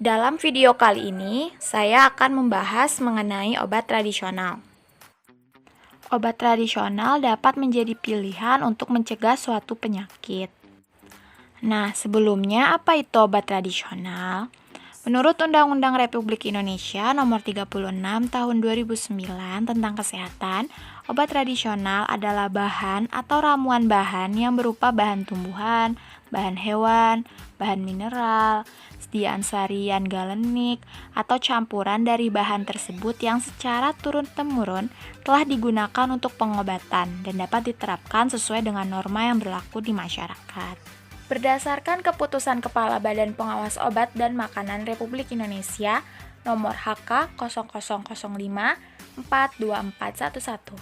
Dalam video kali ini, saya akan membahas mengenai obat tradisional. Obat tradisional dapat menjadi pilihan untuk mencegah suatu penyakit. Nah, sebelumnya apa itu obat tradisional? Menurut Undang-Undang Republik Indonesia Nomor 36 Tahun 2009 tentang Kesehatan, obat tradisional adalah bahan atau ramuan bahan yang berupa bahan tumbuhan, bahan hewan, bahan mineral, sediaan sarian galenik, atau campuran dari bahan tersebut yang secara turun-temurun telah digunakan untuk pengobatan dan dapat diterapkan sesuai dengan norma yang berlaku di masyarakat. Berdasarkan keputusan Kepala Badan Pengawas Obat dan Makanan Republik Indonesia nomor HK 0005/42411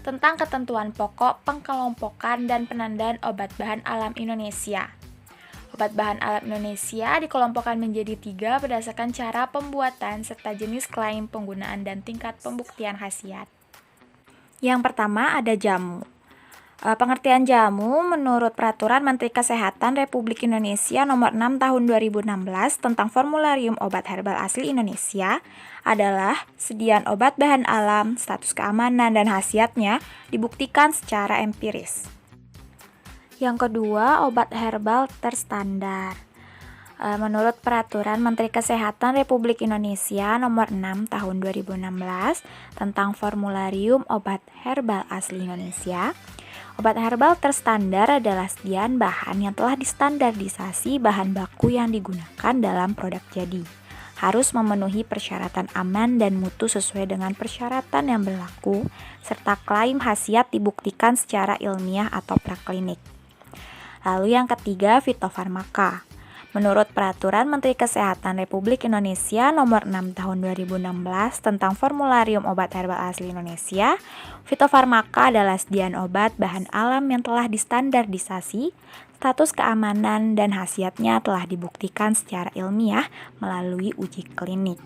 tentang ketentuan pokok, pengkelompokan, dan penandaan obat bahan alam Indonesia. Obat bahan alam Indonesia dikelompokkan menjadi 3 berdasarkan cara pembuatan serta jenis klaim penggunaan dan tingkat pembuktian khasiat. Yang pertama ada jamu. Pengertian jamu menurut Peraturan Menteri Kesehatan Republik Indonesia Nomor 6 Tahun 2016 tentang Formularium Obat Herbal Asli Indonesia adalah sediaan obat bahan alam, status keamanan dan khasiatnya dibuktikan secara empiris. Yang kedua, obat herbal terstandar. Menurut Peraturan Menteri Kesehatan Republik Indonesia Nomor 6 Tahun 2016 tentang Formularium Obat Herbal Asli Indonesia, obat herbal terstandar adalah sediaan bahan yang telah distandarisasi bahan baku yang digunakan dalam produk jadi. Harus memenuhi persyaratan aman dan mutu sesuai dengan persyaratan yang berlaku, serta klaim khasiat dibuktikan secara ilmiah atau praklinik. Lalu yang ketiga, fitofarmaka. Menurut Peraturan Menteri Kesehatan Republik Indonesia Nomor 6 Tahun 2016 tentang Formularium Obat Herbal Asli Indonesia, fitofarmaka adalah sediaan obat bahan alam yang telah distandarisasi, status keamanan dan khasiatnya telah dibuktikan secara ilmiah melalui uji klinik.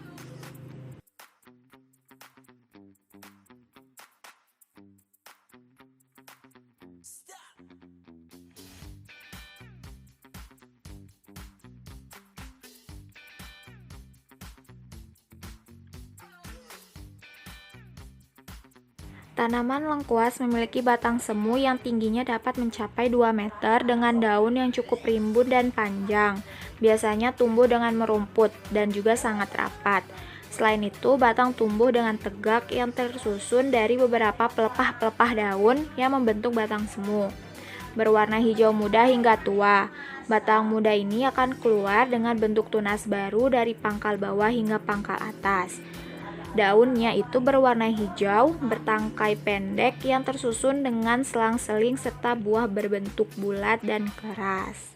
Tanaman lengkuas memiliki batang semu yang tingginya dapat mencapai 2 meter dengan daun yang cukup rimbun dan panjang. Biasanya tumbuh dengan merumput dan juga sangat rapat. Selain itu, batang tumbuh dengan tegak yang tersusun dari beberapa pelepah-pelepah daun yang membentuk batang semu. Berwarna hijau muda hingga tua. Batang muda ini akan keluar dengan bentuk tunas baru dari pangkal bawah hingga pangkal atas. Daunnya itu berwarna hijau, bertangkai pendek yang tersusun dengan selang-seling serta buah berbentuk bulat dan keras.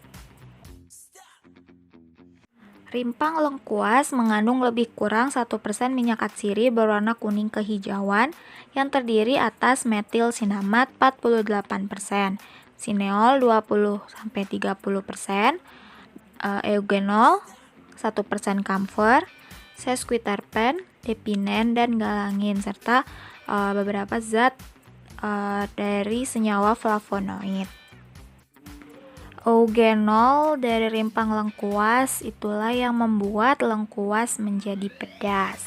Rimpang lengkuas mengandung lebih kurang 1% minyak atsiri berwarna kuning kehijauan yang terdiri atas metil sinamat 48%, sineol 20-30%, eugenol 1% kamfer, sesquiterpen, epinen, dan galangin, serta beberapa zat dari senyawa flavonoid. Eugenol dari rimpang lengkuas itulah yang membuat lengkuas menjadi pedas.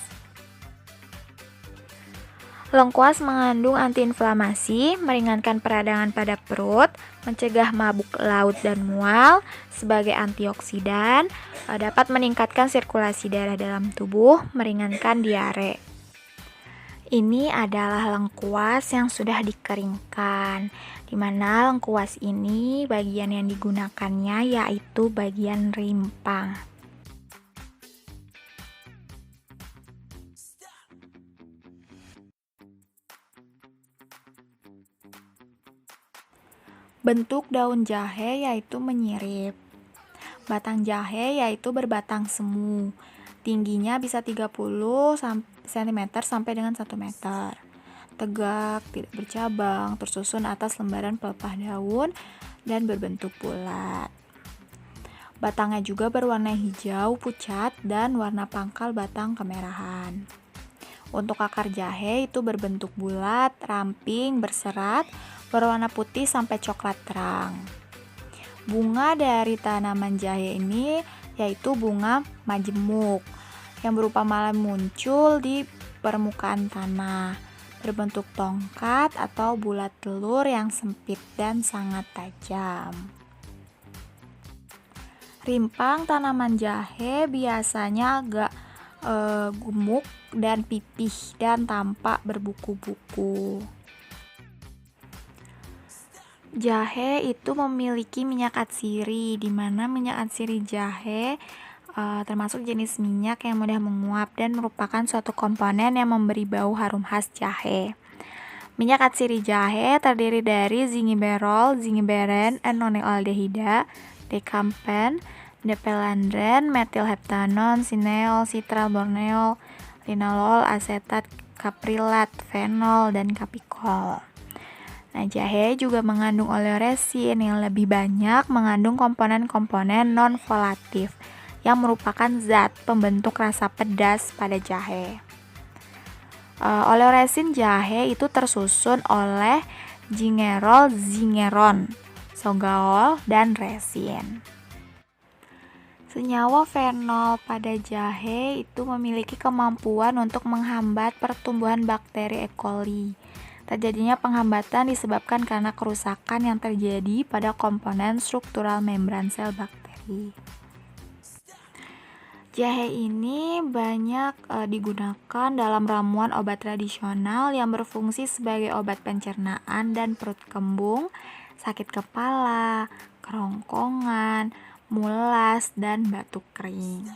Lengkuas mengandung antiinflamasi, meringankan peradangan pada perut, mencegah mabuk laut dan mual, sebagai antioksidan, dapat meningkatkan sirkulasi darah dalam tubuh, meringankan diare. Ini adalah lengkuas yang sudah dikeringkan, di mana lengkuas ini bagian yang digunakannya yaitu bagian rimpang. Bentuk daun jahe yaitu menyirip. Batang jahe yaitu berbatang semu. Tingginya bisa 30 cm sampai dengan 1 meter. Tegak, tidak bercabang, tersusun atas lembaran pelepah daun dan berbentuk bulat. Batangnya juga berwarna hijau pucat dan warna pangkal batang kemerahan. Untuk akar jahe itu berbentuk bulat, ramping, berserat, berwarna putih sampai coklat terang. Bunga dari tanaman jahe ini yaitu bunga majemuk yang berupa malam muncul di permukaan tanah, berbentuk tongkat atau bulat telur yang sempit dan sangat tajam. Rimpang tanaman jahe biasanya agak gemuk dan pipih dan tampak berbuku-buku. Jahe itu memiliki minyak atsiri, di mana minyak atsiri jahe termasuk jenis minyak yang mudah menguap dan merupakan suatu komponen yang memberi bau harum khas jahe. Minyak atsiri jahe terdiri dari zingiberol, zingiberen, enonealdehida, dekampen, depelandren, metilheptanon, sineol, sitralborneol, linalol, asetat, kaprilat, fenol, dan kapikol. Nah, jahe juga mengandung oleoresin yang lebih banyak mengandung komponen-komponen non-volatif yang merupakan zat pembentuk rasa pedas pada jahe. Oleoresin jahe itu tersusun oleh gingerol, zingeron, sogaol, dan resin. Senyawa fenol pada jahe itu memiliki kemampuan untuk menghambat pertumbuhan bakteri E. coli. Terjadinya penghambatan disebabkan karena kerusakan yang terjadi pada komponen struktural membran sel bakteri. Jahe ini banyak digunakan dalam ramuan obat tradisional yang berfungsi sebagai obat pencernaan dan perut kembung, sakit kepala, kerongkongan, mulas, dan batuk kering.